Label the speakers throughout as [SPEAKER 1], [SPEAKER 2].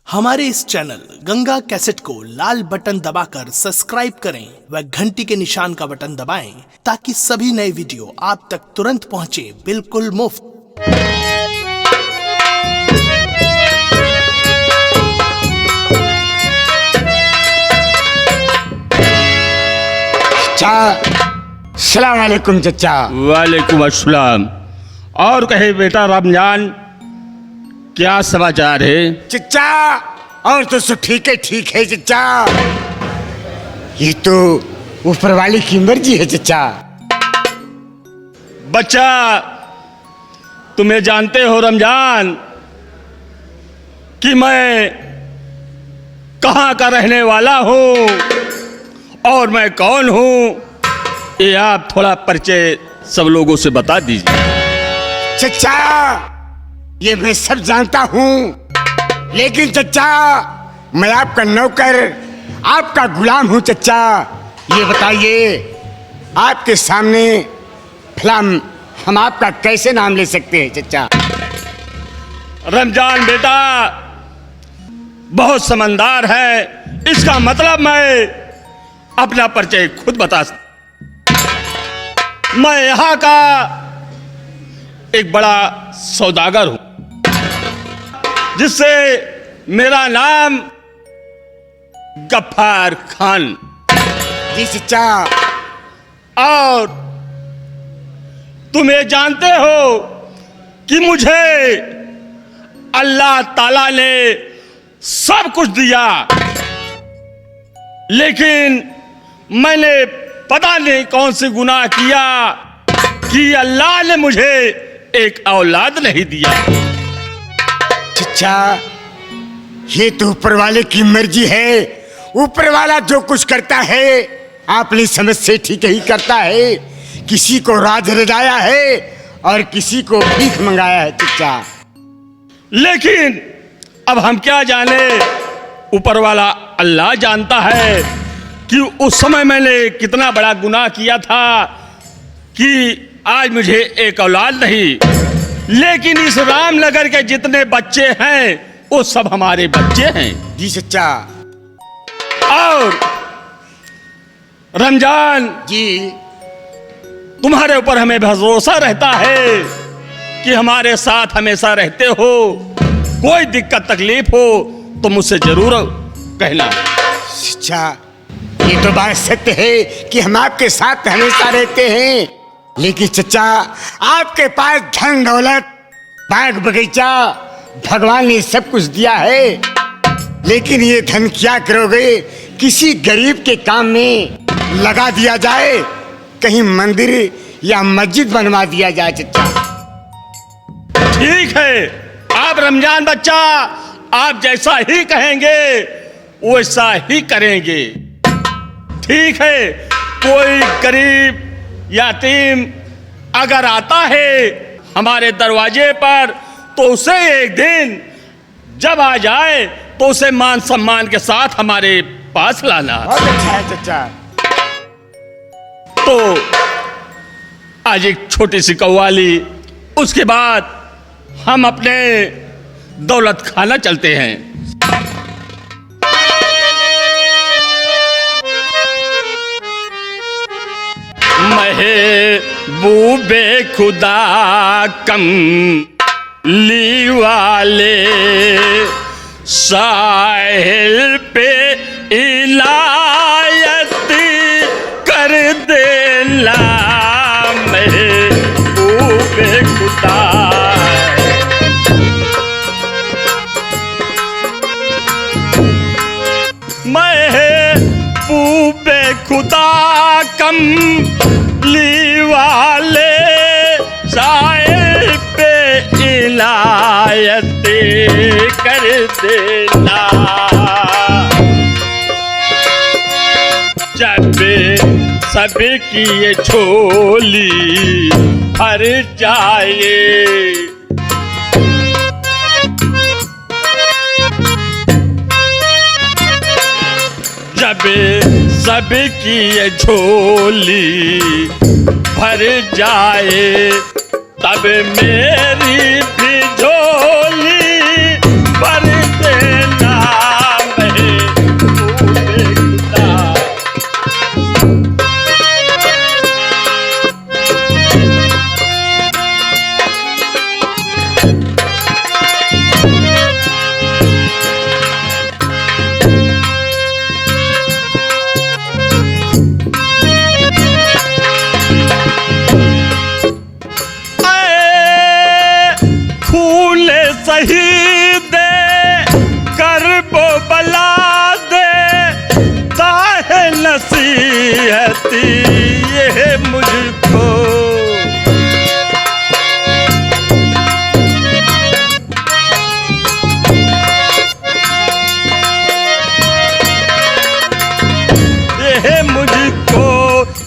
[SPEAKER 1] हमारे इस channel Ganga cassette को लाल बटन दबाकर सब्सक्राइब करें व घंटी के निशान का बटन दबाएं ताकि सभी नए वीडियो आप तक तुरंत पहुंचे बिल्कुल मुफ्त।
[SPEAKER 2] सलाम वालेकुम चचा।
[SPEAKER 3] वालेकुम अस्सलाम। और कहे बेटा रमजान, क्या समाचार है?
[SPEAKER 2] चचा और तो सब ठीक है चचा। ये तो ऊपर वाले की मर्जी है चचा।
[SPEAKER 3] बच्चा, तुम्हें जानते हो रमजान कि मैं कहाँ का रहने वाला हूँ और मैं कौन हूँ, ये आप थोड़ा परिचय सब लोगों से बता दीजिए।
[SPEAKER 2] चचा ये मैं सब जानता हूँ, लेकिन चचा मैं आपका नौकर, आपका गुलाम हूँ चचा। ये बताइए आपके सामने फिल्म हम आपका कैसे नाम ले सकते हैं चचा?
[SPEAKER 3] रमजान बेटा बहुत समझदार है, इसका मतलब मैं अपना परिचय खुद बता सकता। मैं यहाँ का एक बड़ा सौदागर हूं, जिससे मेरा नाम गफ्फार खान।
[SPEAKER 2] जी चचा।
[SPEAKER 3] और तुम ये जानते हो कि मुझे अल्लाह ताला ने सब कुछ दिया, लेकिन मैंने पता नहीं कौन से गुनाह किया कि अल्लाह ने मुझे एक औलाद नहीं दिया।
[SPEAKER 2] चचा ये तो ऊपर वाले की मर्जी है। ऊपर वाला जो कुछ करता है आपने समझ से ठीक ही करता है। किसी को राज रजाया है और किसी को भीख मंगाया है चचा।
[SPEAKER 3] लेकिन अब हम क्या जाने, ऊपर वाला अल्लाह जानता है कि उस समय मैंने कितना बड़ा गुनाह किया था कि आज मुझे एक औलाद नहीं। लेकिन इस रामनगर के जितने बच्चे हैं वो सब हमारे बच्चे हैं।
[SPEAKER 2] जी चचा।
[SPEAKER 3] और रमजान
[SPEAKER 2] जी
[SPEAKER 3] तुम्हारे ऊपर हमें भरोसा रहता है कि हमारे साथ हमेशा रहते हो। कोई दिक्कत तकलीफ हो तो मुझसे जरूर कहना।
[SPEAKER 2] चचा ये तो बात सत्य है कि हम आपके साथ हमेशा रहते हैं, लेकिन चचा आपके पास धन दौलत बाग बगीचा भगवान ने सब कुछ दिया है, लेकिन ये धन क्या करोगे? किसी गरीब के काम में लगा दिया जाए, कहीं मंदिर या मस्जिद बनवा दिया जाए चचा।
[SPEAKER 3] ठीक है, आप रमजान बच्चा, आप जैसा ही कहेंगे वैसा ही करेंगे। ठीक है, कोई गरीब यतीम अगर आता है हमारे दरवाजे पर तो उसे एक दिन जब आ जाए तो उसे मान सम्मान के साथ हमारे पास लाना।
[SPEAKER 2] बहुत अच्छा है चचा।
[SPEAKER 3] तो आज एक छोटी सी कव्वाली, उसके बाद हम अपने दौलत खाना चलते हैं। महबूबे खुदा कम ली वाले साहिल पे इनायत कर देना। महबूबे खुदा महबूबे खुदा कम ली वाले साहिल पे इनायत कर देना। जब सबकी ये झोली भर जाए, जब सबकी ये झोली भर जाए तब मेरी भी झोली भर देना।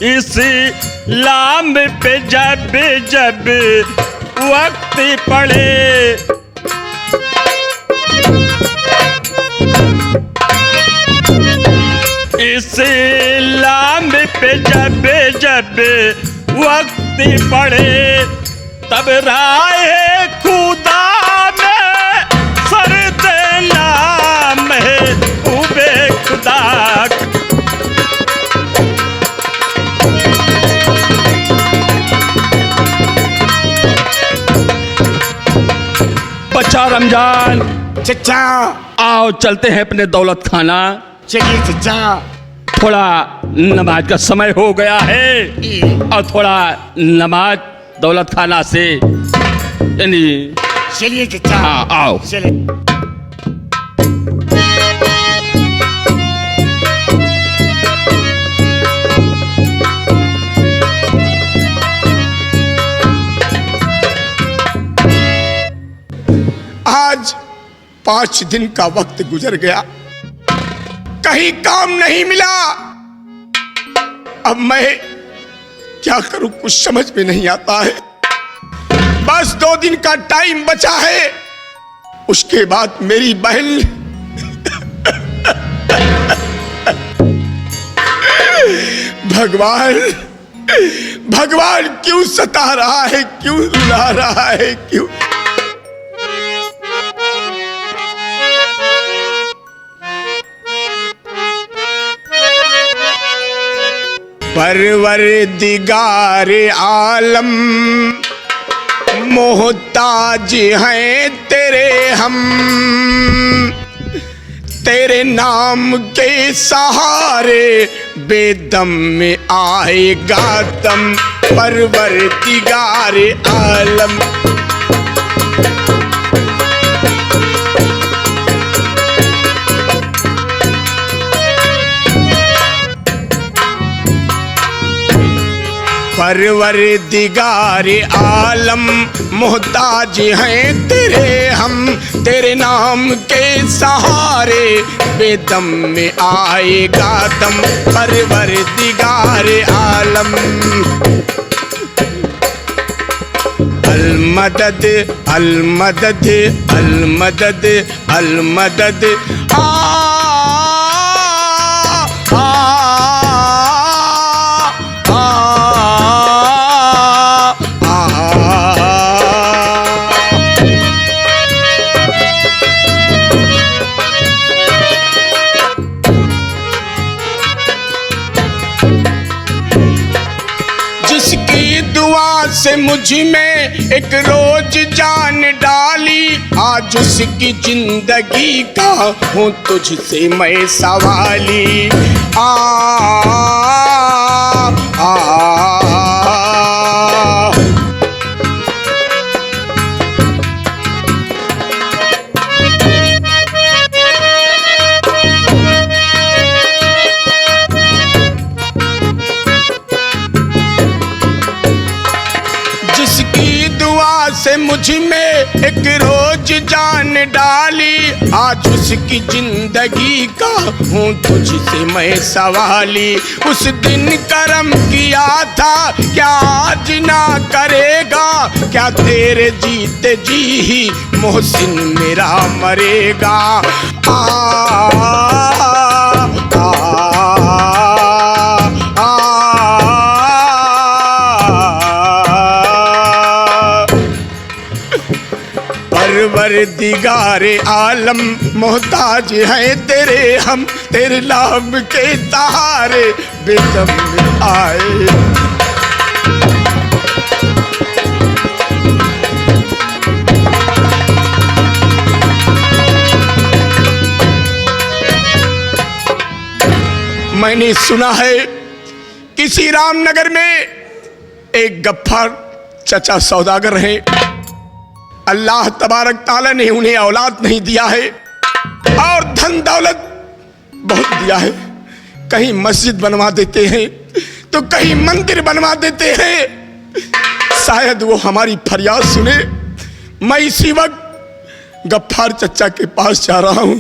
[SPEAKER 3] इस्लाम पे जब जब वक्त पड़े, इस्लाम पे जब जब वक्त पड़े, तब राह खुदा में सर देना महबूबे खुदा। बच्चा रमजान,
[SPEAKER 2] चचा
[SPEAKER 3] आओ चलते हैं अपने दौलत खाना।
[SPEAKER 2] चलिए चचा।
[SPEAKER 3] थोड़ा नमाज का समय हो गया है और थोड़ा नमाज दौलत खाना से यानी।
[SPEAKER 2] चलिए चचा।
[SPEAKER 3] हाँ आओ।
[SPEAKER 2] चलिए। आज 5 दिन का वक्त गुजर गया, कहीं काम नहीं मिला। अब मैं क्या करूं कुछ समझ में नहीं आता है। बस 2 दिन का टाइम बचा है, उसके बाद मेरी बहन भगवान भगवान क्यों सता रहा है, क्यों रुला रहा है, क्यों? परवरदिगारे आलम मोहताज हैं तेरे हम, तेरे नाम के सहारे बेदम में आएगा दम। परवरदिगारे आलम। परवरदिगारे आलम मोहताज हैं तेरे हम, तेरे नाम के सहारे बेदम में आएगा दम। परवरदिगारे आलम। अल मदद अल मदद अल मदद अल मदद। से मुझ में एक रोज जान डाली, आज उसकी जिंदगी का हूँ तुझसे मैं सवाली। आ, आ, आ, से मुझ में एक रोज जान डाली, आज उसकी जिंदगी का हूँ तुझसे मैं सवाली। उस दिन करम किया था क्या आज ना करेगा, क्या तेरे जीते जी ही मोहसिन मेरा मरेगा। परवरदिगारे आलम मोहताज हैं तेरे हम, तेरे नाम के सहारे बेदम में आए। मैंने सुना है किसी रामनगर में एक गफ्फार चचा सौदागर हैं, अल्लाह तबारक ताला ने उन्हें औलाद नहीं दिया है और धन दौलत बहुत दिया है। कहीं मस्जिद बनवा देते हैं तो कहीं मंदिर बनवा देते हैं। शायद वो हमारी फरियाद सुने। मैं इसी वक्त गफ्फार चचा के पास जा रहा हूं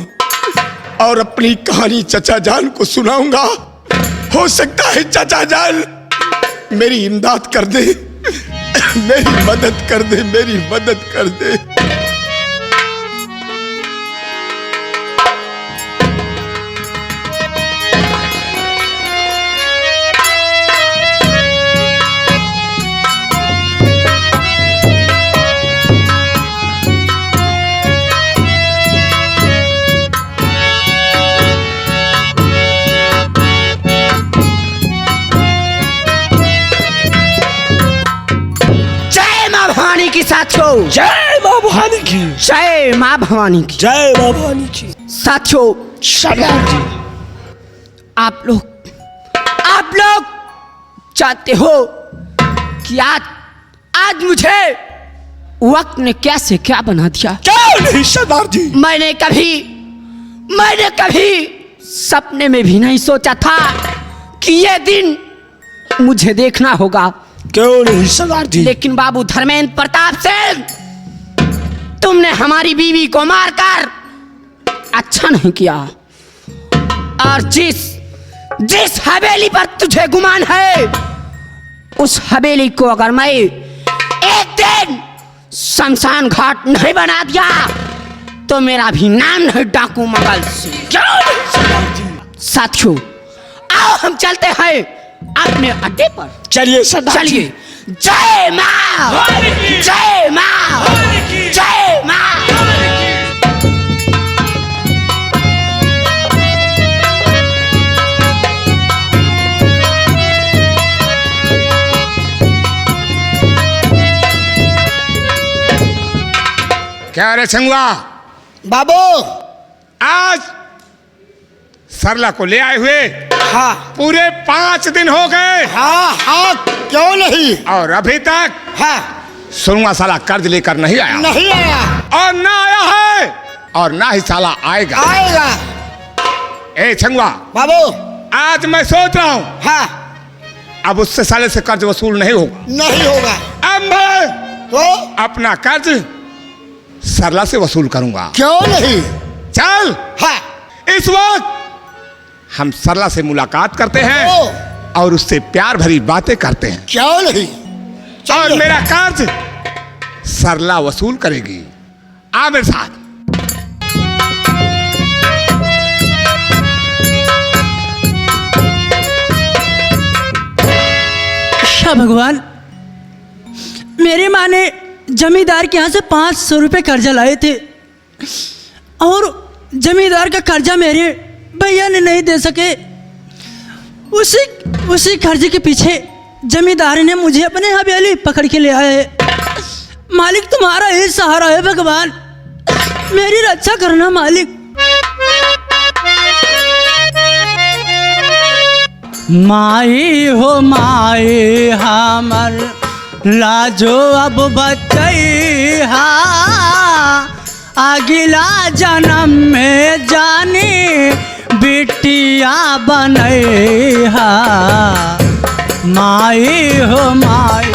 [SPEAKER 2] और अपनी कहानी चचा जान को सुनाऊंगा। हो सकता है चचा जान
[SPEAKER 3] मेरी इमदाद कर दे, मेरी मदद कर दे, मेरी मदद कर दे।
[SPEAKER 2] की साथियों,
[SPEAKER 4] जय मां भवानी की,
[SPEAKER 2] जय मां भवानी की,
[SPEAKER 4] जय मां भवानी की।
[SPEAKER 2] साथियों,
[SPEAKER 4] सरदार जी,
[SPEAKER 2] आप लोग जानते हो कि आज मुझे वक्त ने कैसे क्या बना दिया।
[SPEAKER 4] क्यों नहीं सरदार जी?
[SPEAKER 2] मैंने कभी सपने में भी नहीं सोचा था कि ये दिन मुझे देखना होगा।
[SPEAKER 4] क्यों नहीं सरदार जी?
[SPEAKER 2] लेकिन बाबू धर्मेंद्र प्रताप सिंह, तुमने हमारी बीवी को मारकर अच्छा नहीं किया। और जिस हवेली पर तुझे गुमान है, उस हवेली को अगर मैं एक दिन शमशान घाट नहीं बना दिया तो मेरा भी नाम नहीं डाकू मंगल सिंह।
[SPEAKER 4] क्यों नहीं सरदार जी?
[SPEAKER 2] साथियों, आओ हम चलते हैं अपने अड्डे पर।
[SPEAKER 4] चलिए सरदार जी।
[SPEAKER 2] चलिए। जय मां, जय मां, जय मां।
[SPEAKER 3] क्या रे संगवा
[SPEAKER 4] बाबू।
[SPEAKER 3] आज सरला को ले आए हुए
[SPEAKER 4] हाँ
[SPEAKER 3] पूरे 5 दिन हो गए।
[SPEAKER 4] हाँ हाँ, क्यों नहीं?
[SPEAKER 3] और अभी तक
[SPEAKER 4] हाँ,
[SPEAKER 3] सुनुआ साला कर्ज लेकर नहीं आया,
[SPEAKER 4] नहीं आया,
[SPEAKER 3] और ना आया है और ना ही साला आएगा।
[SPEAKER 4] आएगा।
[SPEAKER 3] ए छंगवा
[SPEAKER 4] बाबू।
[SPEAKER 3] आज मैं सोच रहा हूँ
[SPEAKER 4] हाँ,
[SPEAKER 3] अब उससे साले से कर्ज वसूल नहीं होगा।
[SPEAKER 4] नहीं होगा
[SPEAKER 3] अब मैं
[SPEAKER 4] तो
[SPEAKER 3] अपना कर्ज सरला से वसूल करूंगा।
[SPEAKER 4] क्यों नहीं?
[SPEAKER 3] चल
[SPEAKER 4] हाँ,
[SPEAKER 3] इस वक्त हम सरला से मुलाकात करते हैं
[SPEAKER 4] ओ,
[SPEAKER 3] और उससे प्यार भरी बातें करते हैं,
[SPEAKER 4] क्यों नहीं?
[SPEAKER 3] और
[SPEAKER 4] चलिए।
[SPEAKER 3] मेरा कर्ज सरला वसूल करेगी। आ मेरे साथ।
[SPEAKER 5] अच्छा भगवान, मेरी माँ ने जमींदार के यहाँ से 500 रुपये कर्जा लाए थे और जमींदार का कर्जा मेरे भैया ने नहीं दे सके। उसी कर्जे के पीछे जमींदार ने मुझे अपने हवेली पकड़ के ले आए है। मालिक तुम्हारा ही सहारा है भगवान, मेरी रक्षा करना मालिक। माई हो माई हमर लाजो अब बचई हा, अगला जन्म में जानी बिटिया बनई हा। माई हो माई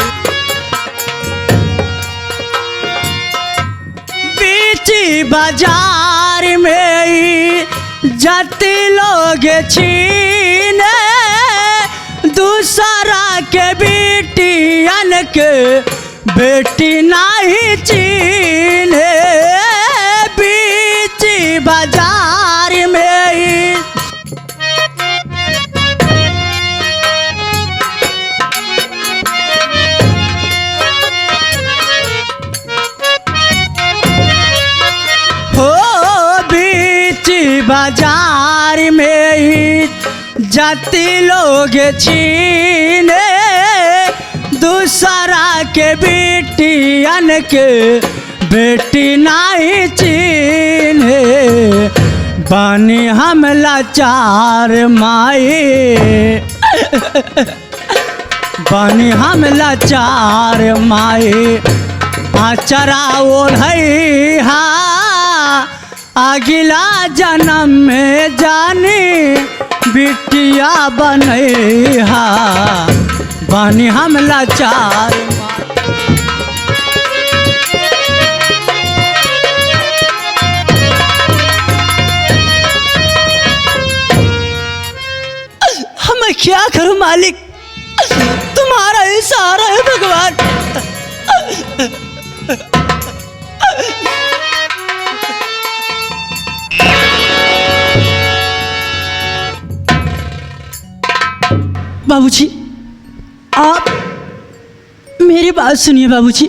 [SPEAKER 5] बीची बाजार में जाती लोग छीने, दूसरा के बेटियन के बेटी नहीं चीने। बीच बाजार में हो, बीच बाजार में जाती लोग छीने, दूसरा के बेटियन के बेटी नहीं चीने। बानी हम लाचार माए, बानी हम लाचार माए, आचरा ओढ़ई हा, अगला जन्म में जानी बिटिया बनई हा। बानी हम लाचार हम क्या करूं मालिक, तुम तुम्हारा ही सहारा है भगवान। बाबूजी, आप मेरी बात सुनिए बाबूजी।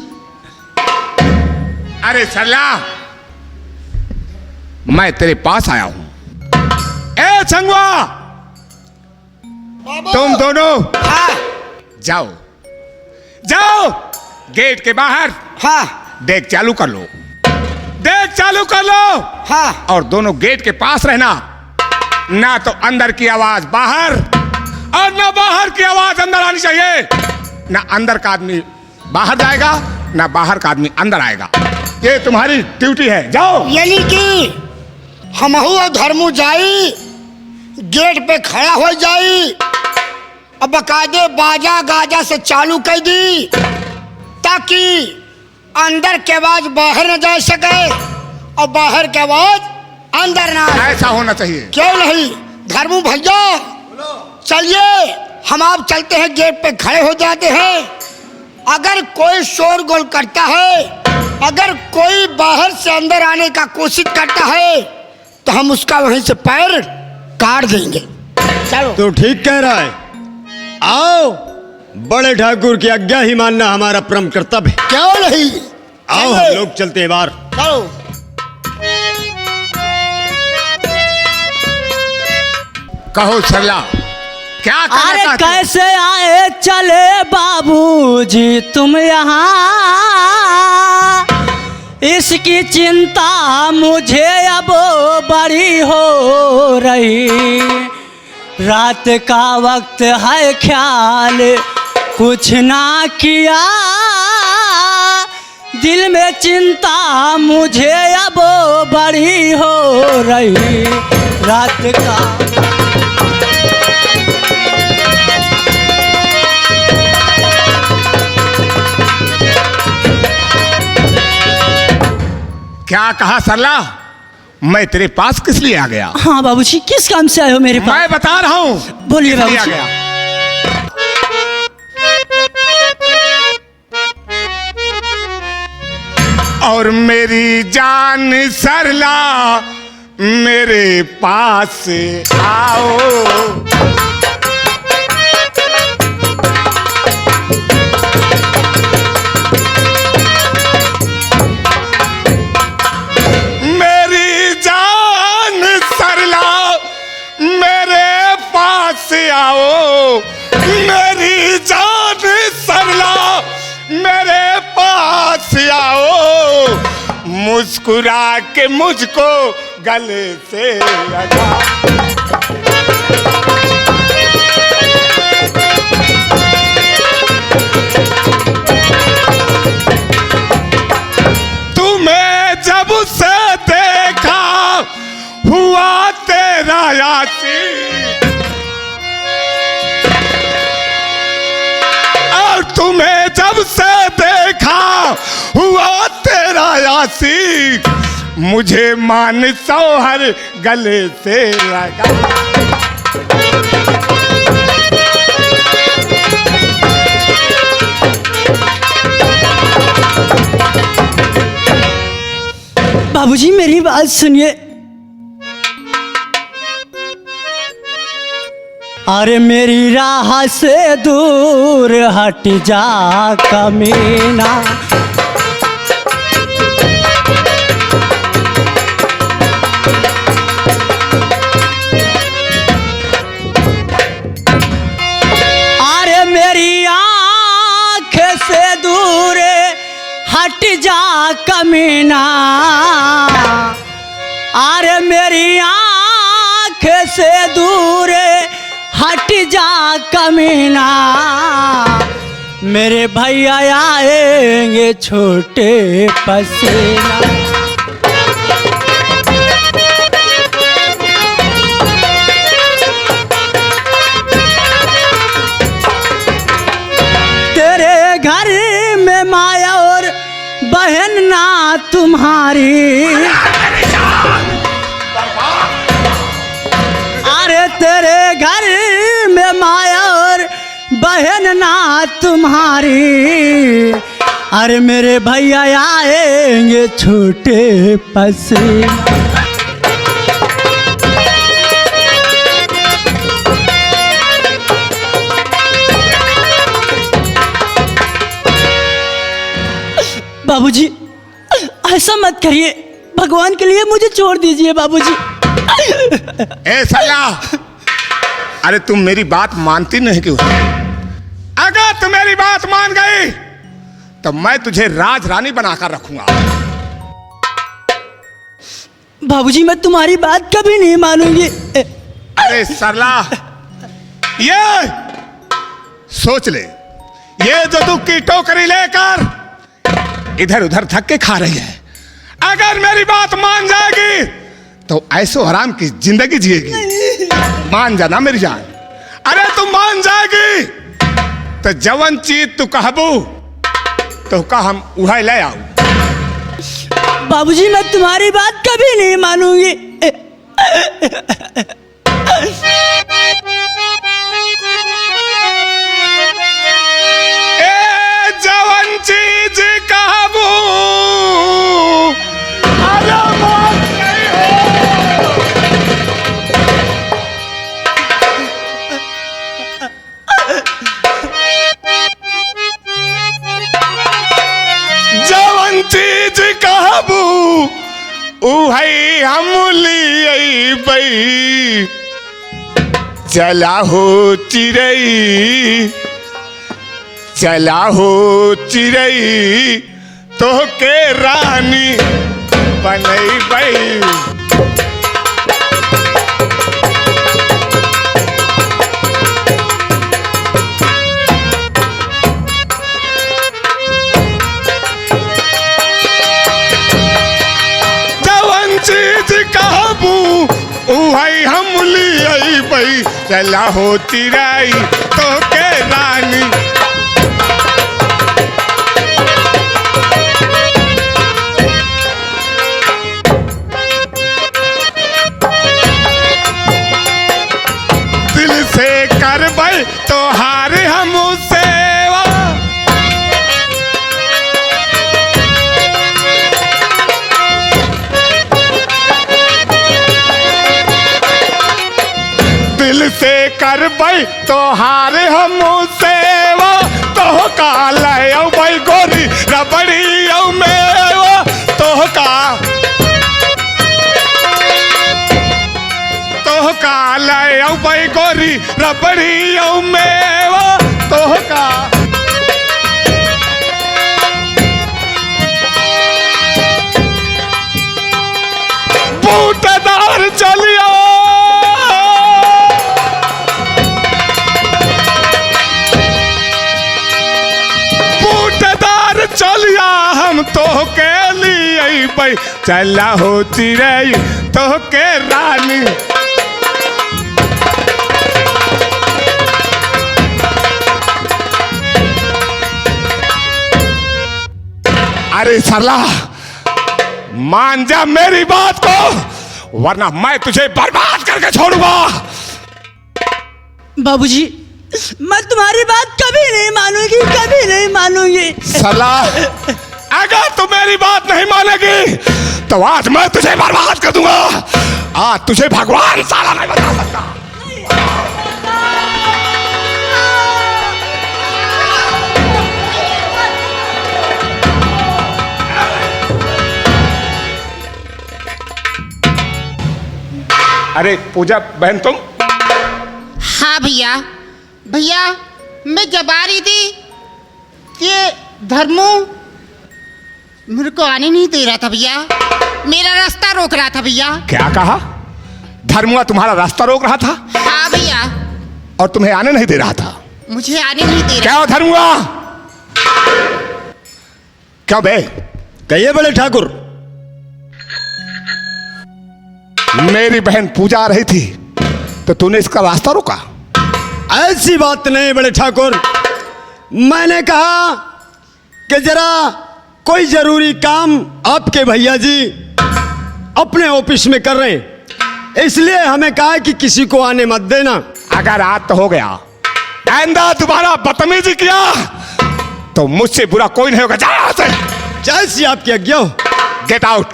[SPEAKER 3] अरे सरला, मैं तेरे पास आया हूं। ए संगवा, तुम दोनों जाओ जाओ गेट के बाहर।
[SPEAKER 2] हाँ
[SPEAKER 3] देख चालू कर लो, देख चालू कर लो।
[SPEAKER 2] हाँ।
[SPEAKER 3] और दोनों गेट के पास रहना, ना तो अंदर की आवाज बाहर और ना बाहर की आवाज अंदर आनी चाहिए। ना अंदर का आदमी बाहर जाएगा, ना बाहर का आदमी अंदर आएगा। ये तुम्हारी ड्यूटी है, जाओ।
[SPEAKER 2] यानी कि हमहू और धर्मू जाई, गेट पे खड़ा हो जाई, अब बकायदे बाजा गाजा से चालू कर दी, ताकि अंदर के आवाज बाहर न जा सके और बाहर के आवाज अंदर ना आए।
[SPEAKER 3] ऐसा होना चाहिए।
[SPEAKER 2] क्यों नहीं धर्मू भैया, चलिए हम आप चलते हैं, गेट पे खड़े हो जाते हैं। अगर कोई शोरगुल करता है, अगर कोई बाहर से अंदर आने का कोशिश करता है, तो हम उसका वहीं से पैर काट देंगे। चलो।
[SPEAKER 6] तो ठीक कह रहा है, आओ, बड़े ठाकुर की आज्ञा ही मानना हमारा परम कर्तव्य है।
[SPEAKER 2] क्यों नहीं,
[SPEAKER 6] आओ हम लोग चलते हैं बाहर।
[SPEAKER 2] चलो।
[SPEAKER 3] कहो सरला, क्या करना
[SPEAKER 5] अरे
[SPEAKER 3] चाहते हो?
[SPEAKER 5] कैसे आए चले बाबूजी तुम यहाँ, इसकी चिंता मुझे अब बड़ी हो रही। रात का वक्त है, ख्याल कुछ ना किया, दिल में चिंता मुझे अब बड़ी हो रही। रात का
[SPEAKER 3] क्या कहा सरला? मैं तेरे पास किस लिए आ गया?
[SPEAKER 5] हाँ बाबूजी, किस काम से आए हो मेरे पास?
[SPEAKER 3] मैं बता रहा हूँ।
[SPEAKER 5] बोलिए
[SPEAKER 3] किस लिए आ
[SPEAKER 5] बाबूजी।
[SPEAKER 3] गया? और मेरी जान सरला मेरे पास आओ। मेरी जान सरला मेरे पास आओ, मेरी जान सरला मेरे पास आओ, मुस्कुरा के मुझको गले से लगा। तुम्हें जब से देखा हुआ तेरा यासी, और तुम्हें जब से देखा हुआ तेरा यासी, मुझे मान सौहर गले से लगा।
[SPEAKER 5] बाबूजी मेरी बात सुनिए। अरे मेरी राह से दूर हट जा कमीना, अरे मेरी आँख से दूर हट जा कमीना, अरे मेरी आँख से दूर हट जा कमीना, मेरे भैया आएंगे छोटे पसीना। तेरे घर में माया और बहन ना तुम्हारी, अरे तेरे घर में माया और बहन ना तुम्हारी, अरे मेरे भैया आएंगे छोटे पसे। बाबूजी ऐसा मत करिए, भगवान के लिए मुझे छोड़ दीजिए बाबूजी।
[SPEAKER 3] ए साला, अरे तुम मेरी बात मानती नहीं क्यों? अगर तुम मेरी बात मान गई तो मैं तुझे राज रानी बनाकर रखूंगा।
[SPEAKER 5] बाबूजी मैं तुम्हारी बात कभी नहीं मानूंगी।
[SPEAKER 3] अरे सरला, ये सोच ले, ये जो तू की टोकरी लेकर इधर उधर धक्के खा रही है, अगर मेरी बात मान जाएगी तो ऐसो आराम की जिंदगी जिएगी। मान जाना मेरी जान। अरे तू मान जाएगी तो जवन चीज तू कहबू तो का हम उड़ा ले आऊ।
[SPEAKER 5] बाबूजी मैं तुम्हारी बात कभी नहीं मानूंगी।
[SPEAKER 3] ए जवन चीज कहबू अरे मान गई हो। जवन चीज कहबू उहई हम लिये बई। चला हो चिरई, चला हो चिरई तो के रानी बनई बई। जवन चीज कहबू उहई हम लिये बई। चला हो चिरई तो के रानी। दिल से करबै तो हार हम सेवा। दिल से करबै तो हार हम सेवा। तो का लय भाई गोरी रबड़ी मेवा। तो का लय भाई गोरी रबड़ी मेवा। तो का बूटेदार चलिया। बूटेदार चलिया हम तो के लिए भाई। चला हो चिरई तो के रानी। अरे सरला, मान जा मेरी बात को, वरना मैं तुझे बर्बाद करके छोड़ूंगा।
[SPEAKER 5] बाबूजी मैं तुम्हारी बात कभी नहीं मानूंगी, कभी नहीं मानूंगी।
[SPEAKER 3] सरला, अगर तू मेरी बात नहीं मानेगी तो आज मैं तुझे बर्बाद कर दूंगा। आज तुझे भगवान साला नहीं बता सकता। अरे पूजा बहन तुम?
[SPEAKER 7] हाँ भैया, भैया मैं जब आ रही थी ये धर्मू मेरे को आने नहीं दे रहा था भैया, मेरा रास्ता रोक रहा था भैया।
[SPEAKER 3] क्या कहा? धर्मुआ तुम्हारा रास्ता रोक रहा था?
[SPEAKER 7] हाँ भैया।
[SPEAKER 3] और तुम्हें आने नहीं दे रहा था?
[SPEAKER 7] मुझे आने नहीं दे रहा।
[SPEAKER 3] क्या धर्मुआ? क्या बे?
[SPEAKER 6] कहिए बड़े ठाकुर।
[SPEAKER 3] मेरी बहन पूजा आ रही थी तो तूने इसका रास्ता रोका?
[SPEAKER 6] ऐसी बात नहीं बड़े ठाकुर, मैंने कहा कि जरा कोई जरूरी काम आपके भैया जी अपने ऑफिस में कर रहे हैं, इसलिए हमें कहा कि किसी को आने मत देना।
[SPEAKER 3] अगर आज तो हो गया आइंदा दोबारा बदतमीजी किया तो मुझसे बुरा कोई नहीं होगा। जा यहाँ से।
[SPEAKER 6] जैसी आपकी आज्ञा हो।
[SPEAKER 3] Get out.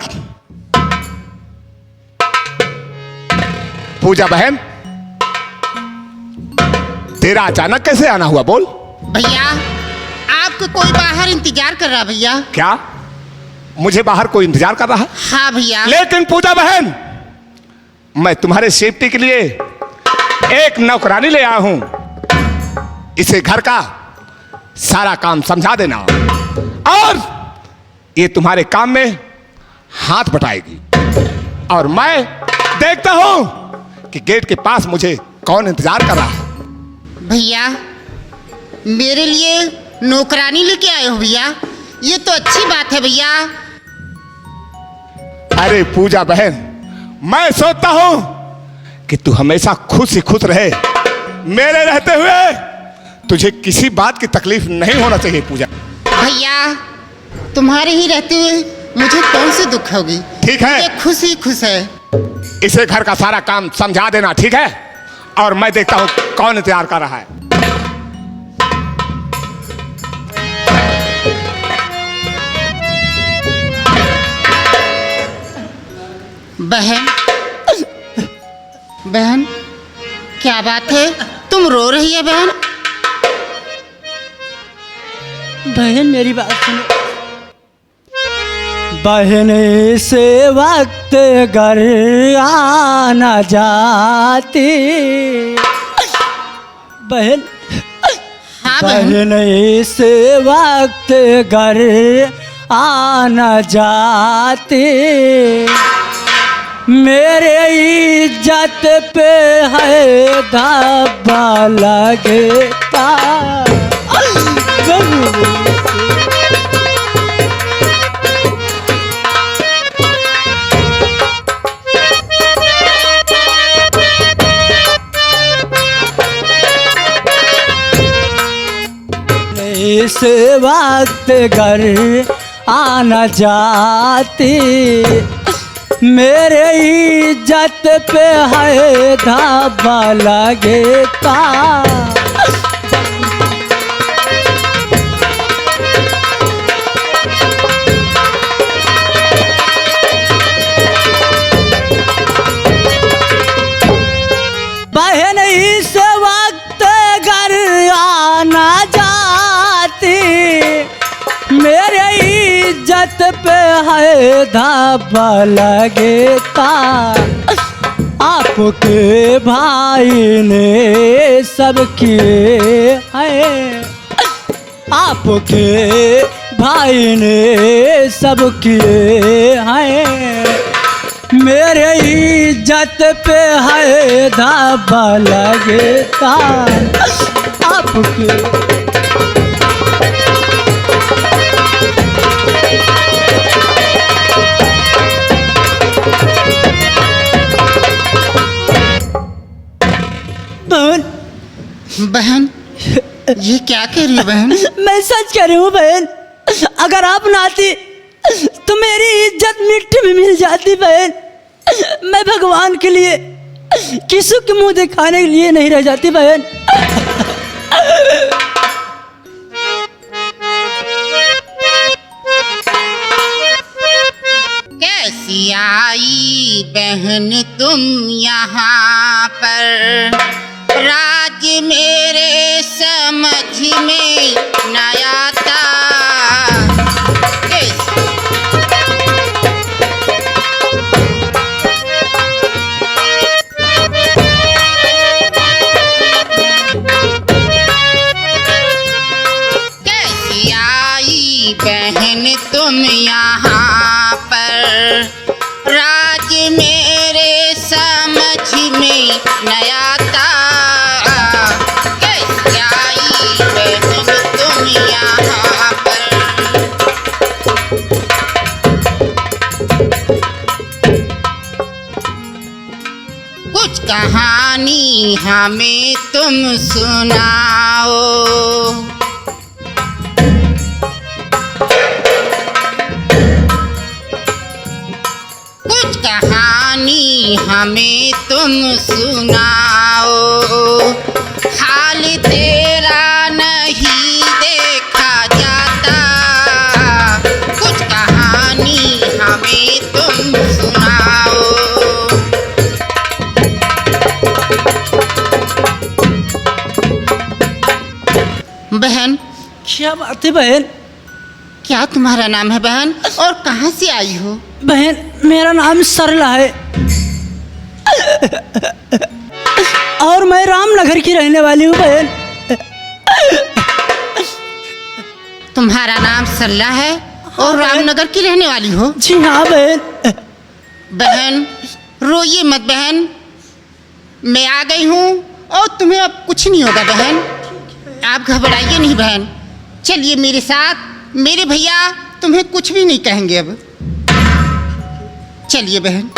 [SPEAKER 3] पूजा बहन, तेरा अचानक कैसे आना हुआ, बोल।
[SPEAKER 7] भैया आपको कोई बाहर इंतजार कर रहा भैया।
[SPEAKER 3] क्या मुझे बाहर कोई इंतजार कर रहा है?
[SPEAKER 7] हाँ भैया।
[SPEAKER 3] लेकिन पूजा बहन, मैं तुम्हारे सेफ्टी के लिए एक नौकरानी ले आया हूं। इसे घर का सारा काम समझा देना और ये तुम्हारे काम में हाथ बटाएगी। और मैं देखता हूं कि गेट के पास मुझे कौन इंतजार कर रहा है।
[SPEAKER 7] भैया मेरे लिए नौकरानी लेके आए हो भैया, ये तो अच्छी बात है भैया।
[SPEAKER 3] अरे पूजा बहन, मैं सोचता हूं कि तू हमेशा खुश ही खुश रहे। मेरे रहते हुए तुझे किसी बात की तकलीफ नहीं होना चाहिए पूजा।
[SPEAKER 7] भैया तुम्हारे ही रहते हुए मुझे कौन सी दुख होगी।
[SPEAKER 3] ठीक है।
[SPEAKER 7] मुझे खुश ही खुश है।
[SPEAKER 3] इसे घर का सारा काम समझा देना, ठीक है? और मैं देखता हूं कौन इंतजार कर रहा है।
[SPEAKER 7] बहन, बहन क्या बात है, तुम रो रही है बहन?
[SPEAKER 5] बहन मेरी बात सुनो। बहन से वक्त घर आना जाती। बहन
[SPEAKER 7] हाँ बहन।
[SPEAKER 5] बहन से वक्त घर आना जाती। मेरे इज्जत पे है धब्बा लगता। इस वक्त घर आना जाती। मेरे इज्जत पे है धब्बा लगता। बहन इस वक्त घर आना जाती। मेरे इज्जत पे है धब्बा लगता। आपके भाई ने सब किए हैं। आपके भाई ने सब किए हैं। मेरे इज्जत पे है धब्बा लगता। आपके बहन,
[SPEAKER 7] बहन ये क्या कह रही हो बहन?
[SPEAKER 5] मैं सच कह रही हूँ बहन। अगर आप ना आती तो मेरी इज्जत मिट्टी में मिल जाती बहन। मैं भगवान के लिए किसी के मुंह दिखाने के लिए नहीं रह जाती बहन।
[SPEAKER 7] कैसी आई बहन तुम यहाँ पर, राज मेरे समझ में न आता। कैसी आई बहन तुम यहाँ पर, राज मेरे समझ में न आता। कैसी आई बहन तुम यहाँ पर। कुछ कहानी हमें तुम सुनाओ। कुछ कहानी हमें तुम सुनाओ। हाल तेरा बहन,
[SPEAKER 5] क्या बात है बहन?
[SPEAKER 7] क्या तुम्हारा नाम है बहन और कहाँ से आई हो?
[SPEAKER 5] बहन मेरा नाम सरला है और मैं रामनगर की रहने वाली हूँ बहन।
[SPEAKER 7] तुम्हारा नाम सरला है और रामनगर की रहने वाली हो?
[SPEAKER 5] जी हाँ बहन।
[SPEAKER 7] बहन रोइए मत बहन, मैं आ गई हूँ और तुम्हें अब कुछ नहीं होगा बहन, आप घबराइए नहीं बहन। चलिए मेरे साथ, मेरे भैया तुम्हें कुछ भी नहीं कहेंगे अब। चलिए बहन।